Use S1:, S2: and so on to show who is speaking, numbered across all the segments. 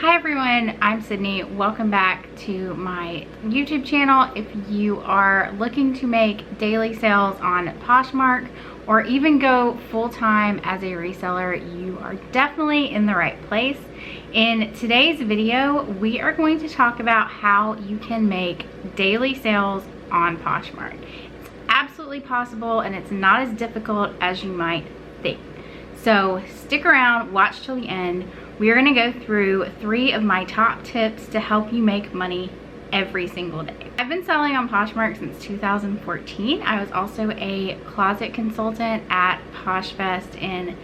S1: Hi everyone, I'm Sydney. Welcome back to my YouTube channel. If you are looking to make daily sales on Poshmark or even go full-time as a reseller, you are definitely in the right place. In today's video, we are going to talk about how you can make daily sales on Poshmark. It's absolutely possible and it's not as difficult as you might think. So stick around, watch till the end. We are going to go through 3 of my top tips to help you make money every single day. I've been selling on Poshmark since 2014. I was also a closet consultant at POSHFest in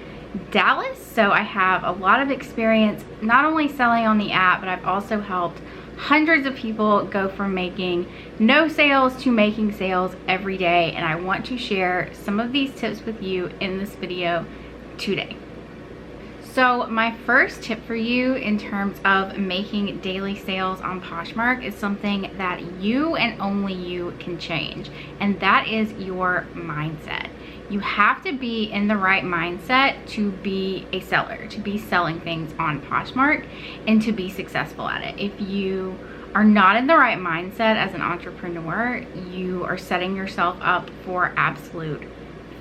S1: Dallas, so I have a lot of experience not only selling on the app, but I've also helped hundreds of people go from making no sales to making sales every day, and I want to share some of these tips with you in this video today. So my first tip for you in terms of making daily sales on Poshmark is something that you and only you can change, and that is your mindset. You have to be in the right mindset to be a seller, to be selling things on Poshmark and to be successful at it. If you are not in the right mindset as an entrepreneur, you are setting yourself up for absolute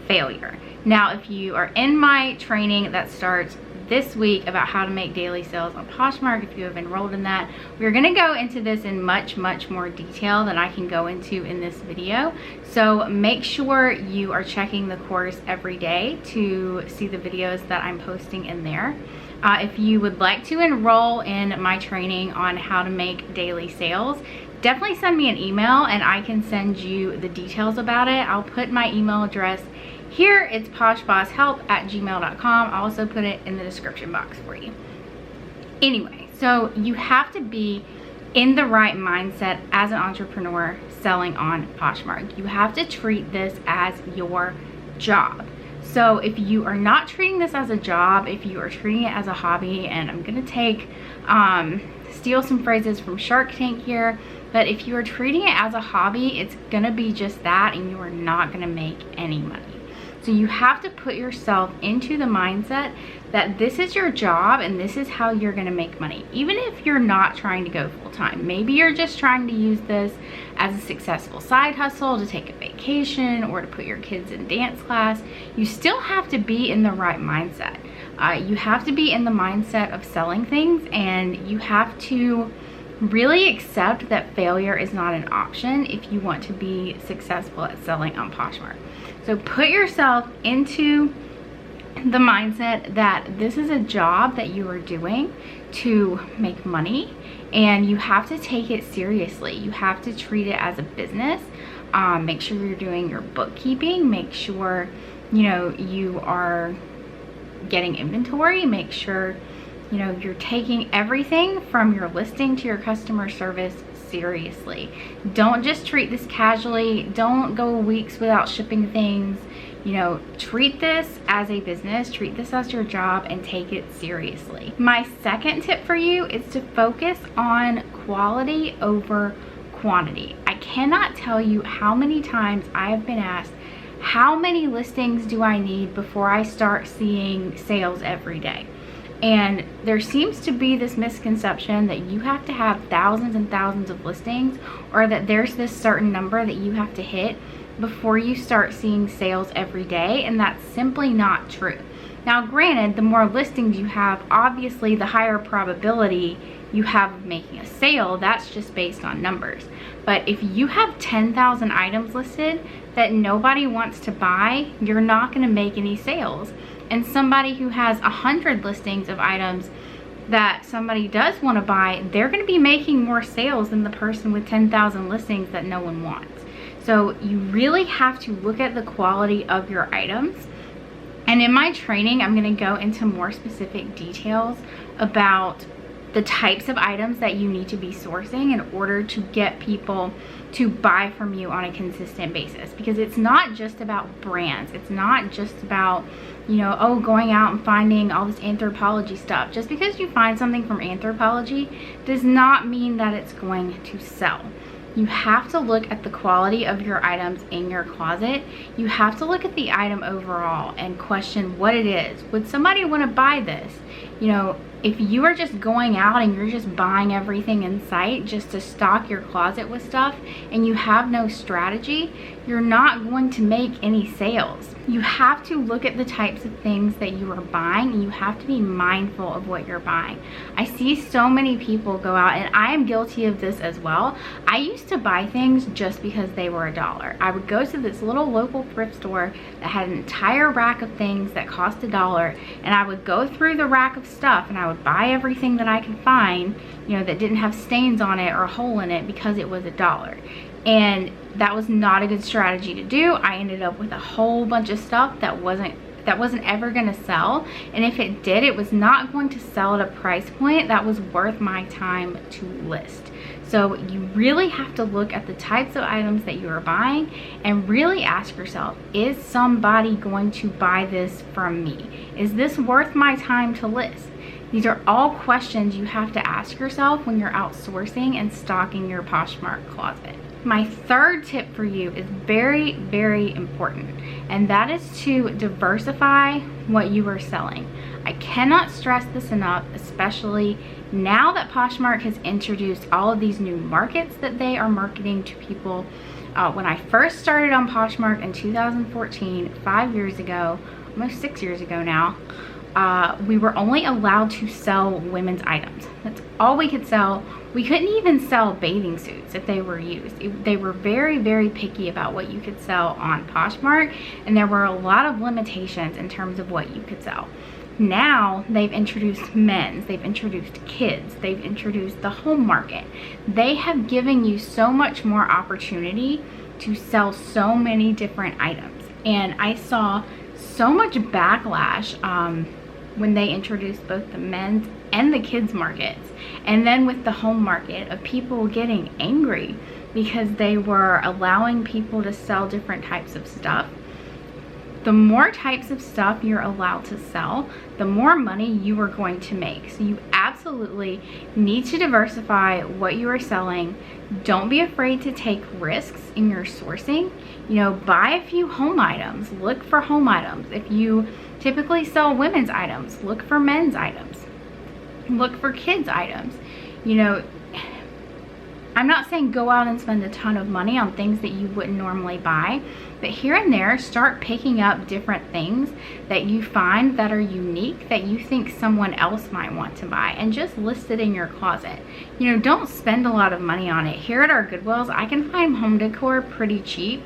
S1: failure. Now, if you are in my training that starts this week about how to make daily sales on Poshmark, if you have enrolled in that, we're going to go into this in much more detail than I can go into in this video. So make sure you are checking the course every day to see the videos that I'm posting in there. If you would like to enroll in my training on how to make daily sales, definitely send me an email and I can send you the details about it. I'll put my email address here. It's poshbosshelp@gmail.com. I'll also put it in the description box for you. Anyway, so you have to be in the right mindset as an entrepreneur selling on Poshmark. You have to treat this as your job. So if you are not treating this as a job, if you are treating it as a hobby, and I'm gonna steal some phrases from Shark Tank here, but if you are treating it as a hobby, it's gonna be just that, and you are not gonna make any money. So you have to put yourself into the mindset that this is your job and this is how you're gonna make money. Even if you're not trying to go full-time, maybe you're just trying to use this as a successful side hustle, to take a vacation, or to put your kids in dance class, you still have to be in the right mindset. You have to be in the mindset of selling things, and you have to really accept that failure is not an option if you want to be successful at selling on Poshmark. So put yourself into the mindset that this is a job that you are doing to make money, and you have to take it seriously. You have to treat it as a business. Make sure you're doing your bookkeeping. Make sure you are getting inventory. Make sure you're taking everything from your listing to your customer service seriously. Don't just treat this casually. Don't go weeks without shipping things. Treat this as a business, treat this as your job, and take it seriously. My second tip for you is to focus on quality over quantity. I cannot tell you how many times I have been asked, how many listings do I need before I start seeing sales every day? And there seems to be this misconception that you have to have thousands and thousands of listings, or that there's this certain number that you have to hit before you start seeing sales every day, and that's simply not true. Now granted, the more listings you have, obviously the higher probability you have of making a sale. That's just based on numbers. But if you have 10,000 items listed that nobody wants to buy, you're not going to make any sales. And somebody who has 100 listings of items that somebody does want to buy, they're going to be making more sales than the person with 10,000 listings that no one wants. So you really have to look at the quality of your items. And in my training, I'm going to go into more specific details about the types of items that you need to be sourcing in order to get people to buy from you on a consistent basis. Because it's not just about brands. It's not just about, going out and finding all this Anthropologie stuff. Just because you find something from Anthropologie does not mean that it's going to sell. You have to look at the quality of your items in your closet. You have to look at the item overall and question what it is. Would somebody want to buy this? if you are just going out and you're just buying everything in sight just to stock your closet with stuff and you have no strategy, you're not going to make any sales. You have to look at the types of things that you are buying, and you have to be mindful of what you're buying. I see so many people go out, and I am guilty of this as well. I used to buy things just because they were $1. I would go to this little local thrift store that had an entire rack of things that cost $1, and I would go through the rack of stuff and I would buy everything that I could find, you know, that didn't have stains on it or a hole in it because it was $1. And that was not a good strategy to do. I ended up with a whole bunch of stuff that wasn't ever going to sell, and if it did, it was not going to sell at a price point that was worth my time to list. So you really have to look at the types of items that you are buying and really ask yourself, is somebody going to buy this from me? Is this worth my time to list? These are all questions you have to ask yourself when you're outsourcing and stocking your Poshmark closet. My third tip for you is very, very important, and that is to diversify what you are selling. I cannot stress this enough, especially now that Poshmark has introduced all of these new markets that they are marketing to people. When I first started on Poshmark in 2014, 5 years ago, almost 6 years ago now, we were only allowed to sell women's items. That's all we could sell. We couldn't even sell bathing suits if they were used. They were very, very picky about what you could sell on Poshmark, and there were a lot of limitations in terms of what you could sell. Now they've introduced men's, they've introduced kids, they've introduced the home market. They have given you so much more opportunity to sell so many different items. And I saw so much backlash when they introduced both the men's and the kids markets, and then with the home market, of people getting angry because they were allowing people to sell different types of stuff. The more types of stuff you're allowed to sell, the more money you are going to make. So you absolutely need to diversify what you are selling. Don't be afraid to take risks in your sourcing. You know, buy a few home items. Look for home items. If you typically sell women's items, look for men's items. Look for kids items. You know, I'm not saying go out and spend a ton of money on things that you wouldn't normally buy, but here and there, start picking up different things that you find that are unique that you think someone else might want to buy, and just list it in your closet. You know, don't spend a lot of money on it. Here at our Goodwills, I can find home decor pretty cheap.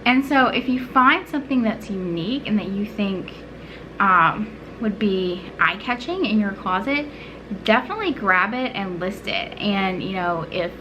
S1: And so if you find something that's unique and that you think would be eye-catching in your closet, definitely grab it and list it. And you know, if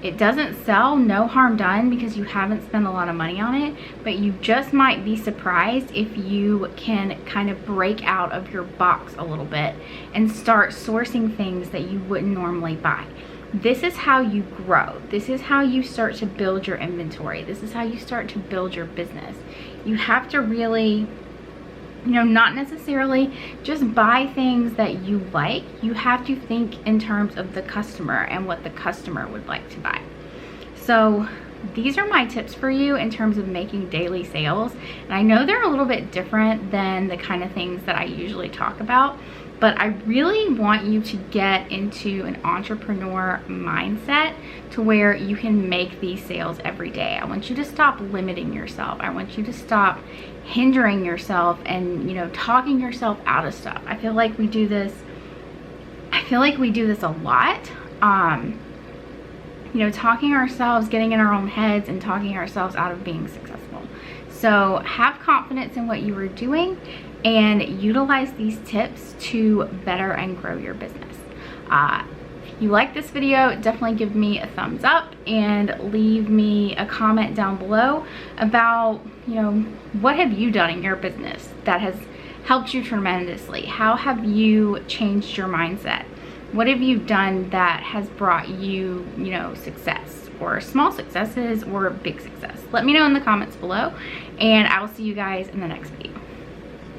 S1: it doesn't sell, no harm done, because you haven't spent a lot of money on it, but you just might be surprised if you can kind of break out of your box a little bit and start sourcing things that you wouldn't normally buy. This is how you grow. This is how you start to build your inventory. This is how you start to build your business. You have to really, you know, not necessarily just buy things that you like. You have to think in terms of the customer and what the customer would like to buy. So these are my tips for you in terms of making daily sales. And I know they're a little bit different than the kind of things that I usually talk about, but I really want you to get into an entrepreneur mindset to where you can make these sales every day. I want you to stop limiting yourself. I want you to stop hindering yourself and, you know, talking yourself out of stuff. I feel like we do this a lot. You know, talking ourselves, getting in our own heads and talking ourselves out of being successful. So have confidence in what you are doing and utilize these tips to better and grow your business. If you like this video, definitely give me a thumbs up and leave me a comment down below about, you know, what have you done in your business that has helped you tremendously? How have you changed your mindset? What have you done that has brought you, you know, success, or small successes or big success? Let me know in the comments below, and I will see you guys in the next video.